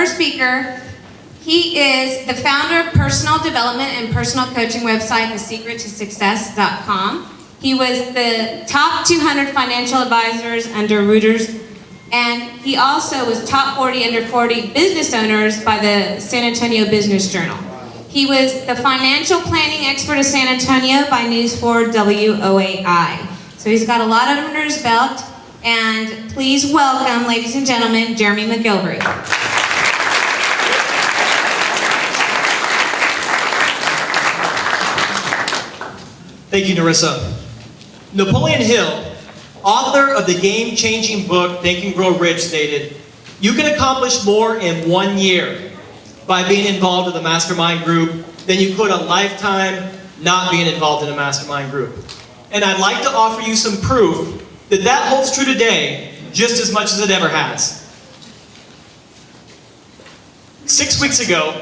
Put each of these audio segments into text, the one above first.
first speaker, he is the founder of personal development and personal coaching website, thesecrettosuccess.com. He was the top 200 financial advisors under Reuters, and he also was top 40 under 40 business owners by the San Antonio Business Journal. He was the financial planning expert of San Antonio by News 4 WOAI. So he's got a lot under his belt, and please welcome, ladies and gentlemen, Jeremy McGilvrey. Thank you, Narissa. Napoleon Hill, author of the game-changing book, Think and Grow Rich, stated, "You can accomplish more in 1 year by being involved in the Mastermind group than you could a lifetime not being involved in a Mastermind group." And I'd like to offer you some proof that that holds true today just as much as it ever has. 6 weeks ago,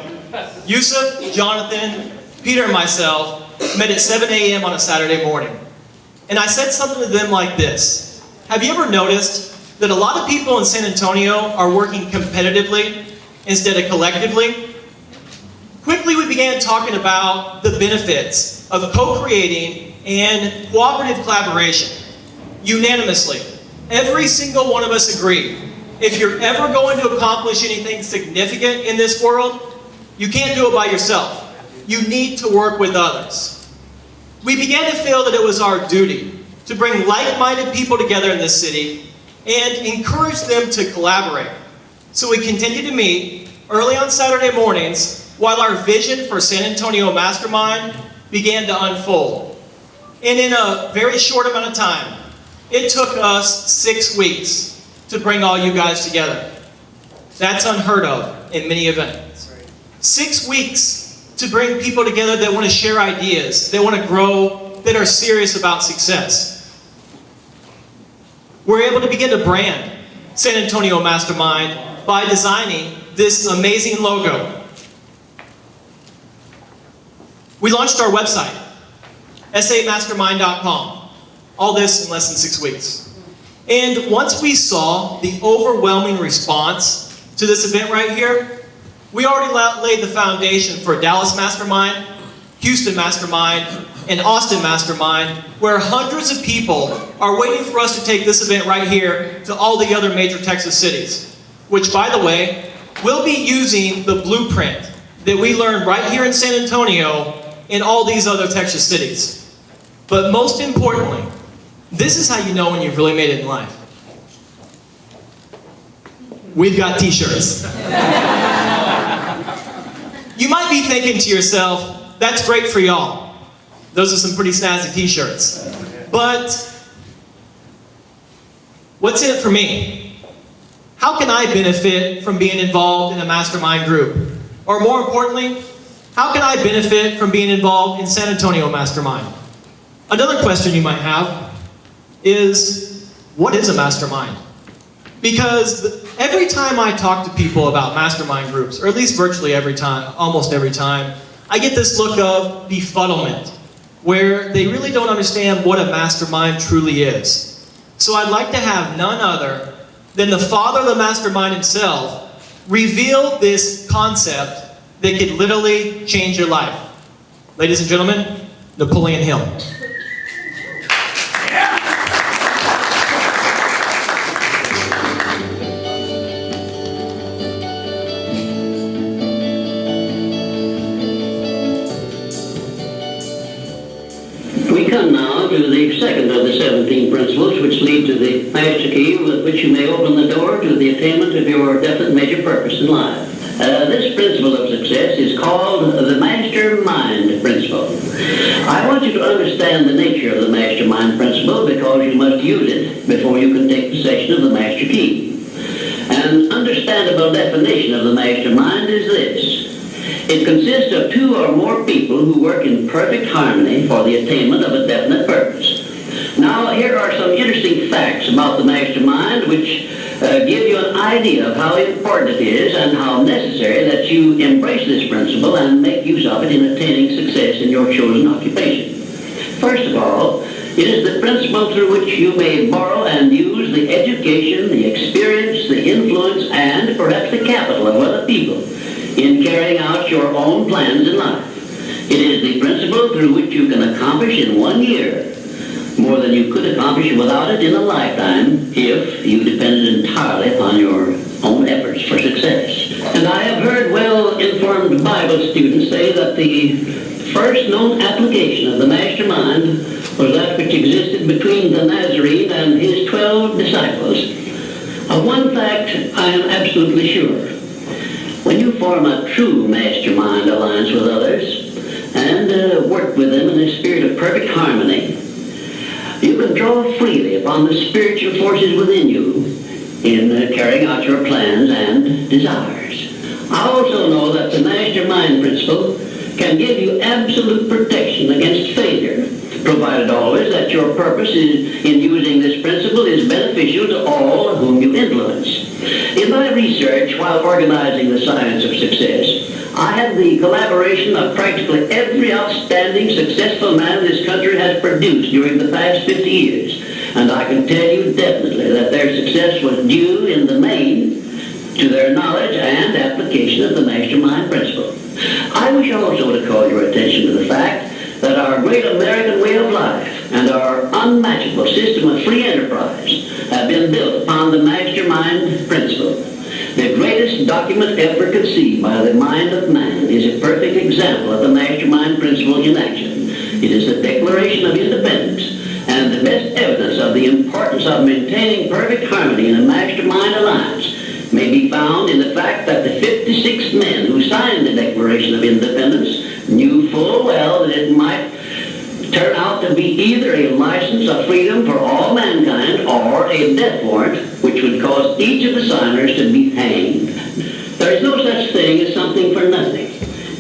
Yusuf, Jonathan, Peter, and myself met at 7 a.m. on a Saturday morning. And I said something to them like this: have you ever noticed that a lot of people in San Antonio are working competitively instead of collectively? Quickly we began talking about the benefits of co-creating and cooperative collaboration. Unanimously, every single one of us agreed, if you're ever going to accomplish anything significant in this world, you can't do it by yourself. You need to work with others. We began to feel that it was our duty to bring like-minded people together in this city and encourage them to collaborate. So we continued to meet early on Saturday mornings while our vision for San Antonio Mastermind began to unfold. And in a very short amount of time, it took us 6 weeks to bring all you guys together. That's unheard of in many events. 6 weeks to bring people together that want to share ideas, that want to grow, that are serious about success. We're able to begin to brand San Antonio Mastermind by designing this amazing logo. We launched our website, samastermind.com. All this in less than 6 weeks. And once we saw the overwhelming response to this event right here, we already laid the foundation for Dallas Mastermind, Houston Mastermind, and Austin Mastermind, where hundreds of people are waiting for us to take this event right here to all the other major Texas cities, which, by the way, we'll be using the blueprint that we learned right here in San Antonio in all these other Texas cities. But most importantly, this is how you know when you've really made it in life. We've got t-shirts. You might be thinking to yourself, that's great for y'all. Those are some pretty snazzy t-shirts. But what's in it for me? How can I benefit from being involved in a mastermind group? Or more importantly, how can I benefit from being involved in San Antonio Mastermind? Another question you might have is, what is a mastermind? Because every time I talk to people about mastermind groups, or at least virtually every time, almost every time, I get this look of befuddlement, where they really don't understand what a mastermind truly is. So I'd like to have none other than the father of the mastermind himself reveal this concept that could literally change your life. Ladies and gentlemen, Napoleon Hill. We come now to the second of the 17 principles which lead to the master key with which you may open the door to the attainment of your definite major purpose in life. This principle of success is called the mastermind principle. I want you to understand the nature of the mastermind principle because you must use it before you can take possession of the master key. An understandable definition of the mastermind is this. It consists of two or more people who work in perfect harmony for the attainment of a definite purpose. Now, here are some interesting facts about the mastermind which give you an idea of how important it is and how necessary that you embrace this principle and make use of it in attaining success in your chosen occupation. First of all, It is the principle through which you may borrow and use the education, the experience, the influence, and perhaps the capital of other people in carrying out your own plans in life. It is the principle through which you can accomplish in 1 year more than you could accomplish without it in a lifetime if you depended entirely upon your own efforts for success. And I have heard well-informed Bible students say that the first known application of the mastermind was that which existed between the Nazarene and his 12 disciples. Of one fact I am absolutely sure. When you form a true mastermind alliance with others and work with them in a spirit of perfect harmony, you can draw freely upon the spiritual forces within you in carrying out your plans and desires. I also know that the mastermind principle can give you absolute protection against failure, provided always that your purpose in using this principle is beneficial to all whom you influence. In my research while organizing the science of success, I had the collaboration of practically every outstanding, successful man this country has produced during the past 50 years. And I can tell you definitely that their success was due in the main to their knowledge and application of the mastermind principle. I wish also to call your attention to the fact that our great American way of life and our unmatchable system of free enterprise have been built upon the mastermind principle. The greatest document ever conceived by the mind of man is a perfect example of the mastermind principle in action. It is the Declaration of Independence, and the best evidence of the importance of maintaining perfect harmony in a mastermind alliance may be found in the fact that the 56 men who signed the Declaration of Independence knew full well that it might turn out to be either a license of freedom for all mankind or a death warrant which would cause each of the signers to be hanged. There is no such thing as something for nothing.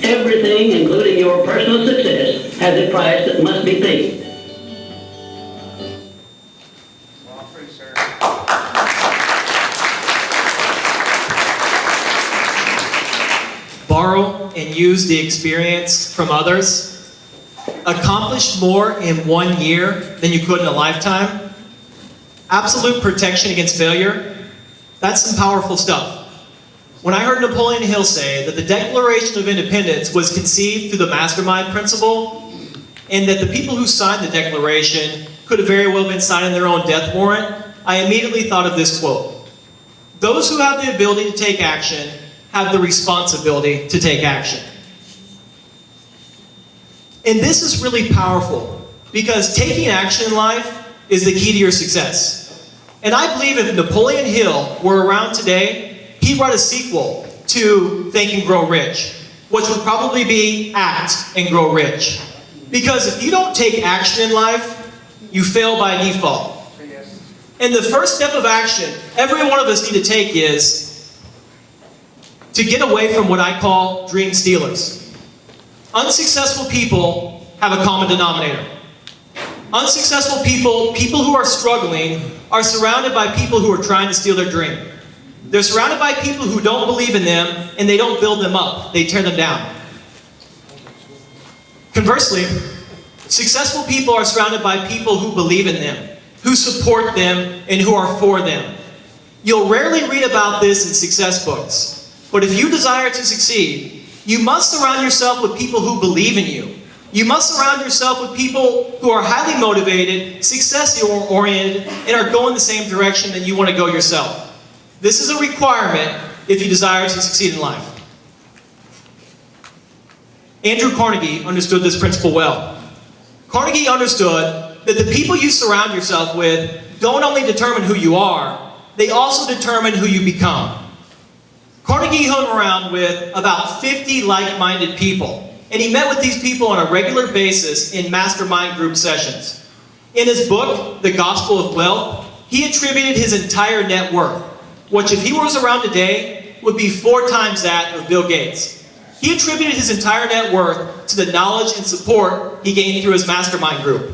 Everything, including your personal success, has a price that must be paid. Borrow and use the experience from others. Accomplish more in 1 year than you could in a lifetime. Absolute protection against failure. That's some powerful stuff. When I heard Napoleon Hill say that the Declaration of Independence was conceived through the mastermind principle, and that the people who signed the Declaration could have very well been signing their own death warrant, I immediately thought of this quote. Those who have the ability to take action have the responsibility to take action. And this is really powerful because taking action in life is the key to your success. And I believe if Napoleon Hill were around today, he'd write a sequel to Think and Grow Rich, which would probably be Act and Grow Rich. Because if you don't take action in life, you fail by default. And the first step of action every one of us need to take is to get away from what I call dream stealers. Unsuccessful people have a common denominator. Unsuccessful people, people who are struggling, are surrounded by people who are trying to steal their dream. They're surrounded by people who don't believe in them, and they don't build them up. They tear them down. Conversely, successful people are surrounded by people who believe in them, who support them, and who are for them. You'll rarely read about this in success books, but if you desire to succeed, you must surround yourself with people who believe in you. You must surround yourself with people who are highly motivated, success-oriented, and are going the same direction that you want to go yourself. This is a requirement if you desire to succeed in life. Andrew Carnegie understood this principle well. Carnegie understood that the people you surround yourself with don't only determine who you are, they also determine who you become. Carnegie hung around with about 50 like-minded people, and he met with these people on a regular basis in mastermind group sessions. In his book, The Gospel of Wealth, he attributed his entire net worth, which if he was around today, would be 4 times that of Bill Gates. He attributed his entire net worth to the knowledge and support he gained through his mastermind group.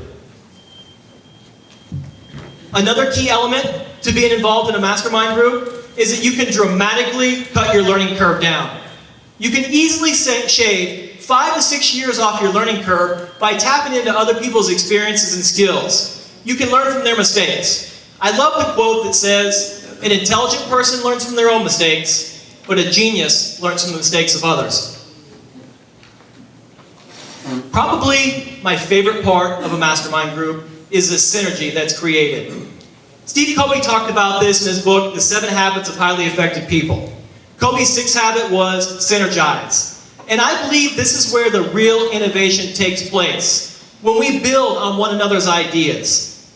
Another key element to being involved in a mastermind group is that you can dramatically cut your learning curve down. You can easily shave 5 to 6 years off your learning curve by tapping into other people's experiences and skills. You can learn from their mistakes. I love the quote that says, an intelligent person learns from their own mistakes, but a genius learns from the mistakes of others. Probably my favorite part of a mastermind group is the synergy that's created. Steve Covey talked about this in his book, The 7 Habits of Highly Effective People. Covey's 6th habit was synergize. And I believe this is where the real innovation takes place, when we build on one another's ideas.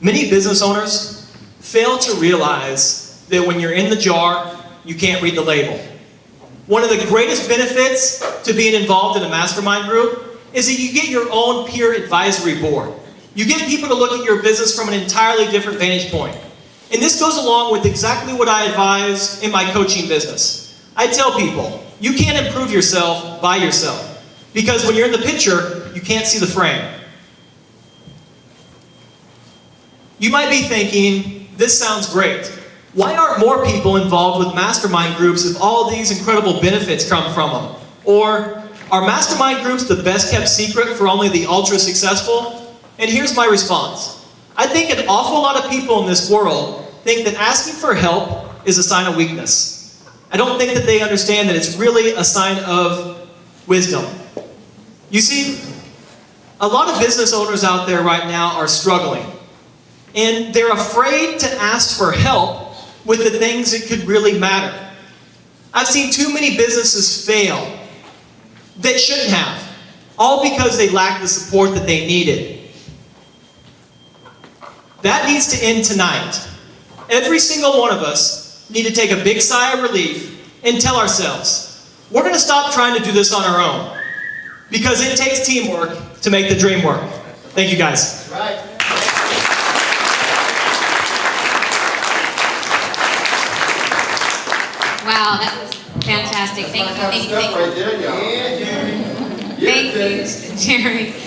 Many business owners fail to realize that when you're in the jar, you can't read the label. One of the greatest benefits to being involved in a mastermind group is that you get your own peer advisory board. You get people to look at your business from an entirely different vantage point. And this goes along with exactly what I advise in my coaching business. I tell people, you can't improve yourself by yourself. Because when you're in the picture, you can't see the frame. You might be thinking, this sounds great. Why aren't more people involved with mastermind groups if all these incredible benefits come from them? Or, are mastermind groups the best kept secret for only the ultra successful? And here's my response. I think an awful lot of people in this world think that asking for help is a sign of weakness. I don't think that they understand that it's really a sign of wisdom. You see, a lot of business owners out there right now are struggling. And they're afraid to ask for help with the things that could really matter. I've seen too many businesses fail that shouldn't have, all because they lacked the support that they needed. That needs to end tonight. Every single one of us need to take a big sigh of relief and tell ourselves, we're going to stop trying to do this on our own. Because it takes teamwork to make the dream work. Thank you guys. Right. Wow, that was fantastic. Thank you, thank you, thank you. Right there, y'all. Thank you, Jerry.